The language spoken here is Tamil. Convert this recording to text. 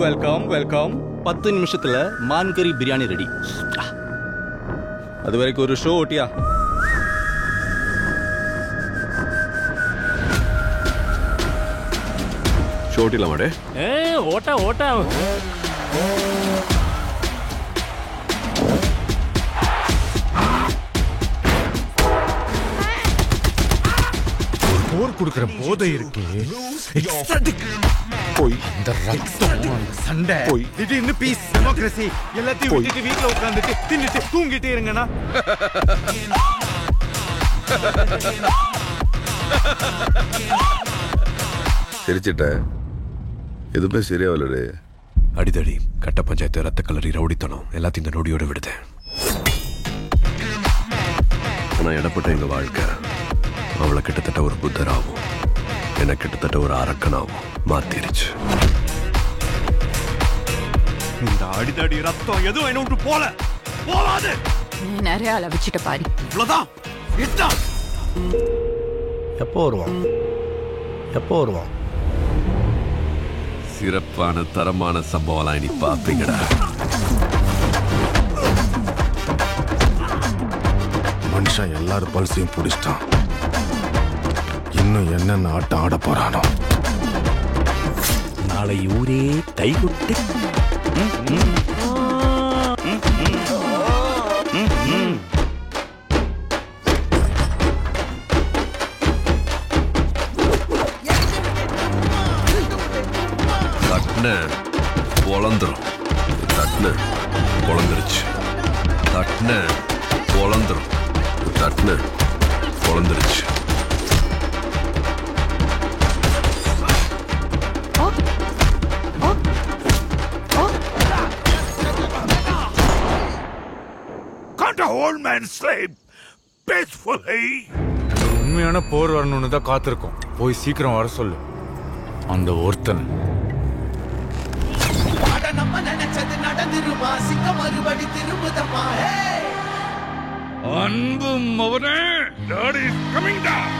Welcome welcome. 10 நிமிஷத்துல மான் கறி பிரியாணி ரெடி. அது வரைக்கும் ஒரு ஷோ ஓட்டியா? ஷோ ஓட்டிடலாமாடே? ஓட்டா ஓட்டா. போர் கொடுக்கிற போதை இருக்கு. போய் இந்த ரத்தம் சண்டை போய் திடீர்னு பீஸ் டெமோக்ரஸி எல்லாத்தையும் விட்டுட்டு வீட்டுல உட்காந்துட்டு தின்னுட்டு தூங்கிட்டே இருங்கண்ணா. சிரிச்சிட்ட, எதுவுமே சரியாவலடே. அடிதடி, கட்ட பஞ்சாயத்து, ரத்த கலரி, ரவுடித்தனம் எல்லாத்தையும் இந்த நொடியோட விடுதேன். ஆனா இடப்பட்ட எங்க வாழ்க்கை அவளை கிட்டத்தட்ட ஒரு புத்தராகவும் என்ன கிட்டத்தட்ட ஒரு அரக்கனாகவும் மாத்திருச்சு. இந்த அடிதடி ரத்தம் எதுவும் என்ன விட்டு போகாது. நீ நிறைய அளவிச்சிட்ட பாரு. இவ்வளவுதான். எப்போ வருவான்? சிறப்பான தரமான சம்பவம்லாம் இனி பாப்பீங்கடா. மனுஷன் எல்லாரும் பல்சையும் பிடிச்சிட்டான். இன்னும் என்னென்ன ஆட்டம் ஆட போறானோ. நாளை ஊரே கைகுட்டி. தட்ன பொழந்துரும். தட்ன பொழந்துருச்சு. தட்ன பொழந்துரும். தட்ன பொழந்துருச்சு. உண்மையான போர் வரணும்னு தான் காத்திருக்கோம். போய் சீக்கிரம் வர சொல்லு அந்த ஒருத்தன். அன்பும் அவனே, டாடி இஸ் கமிங் டவுன்.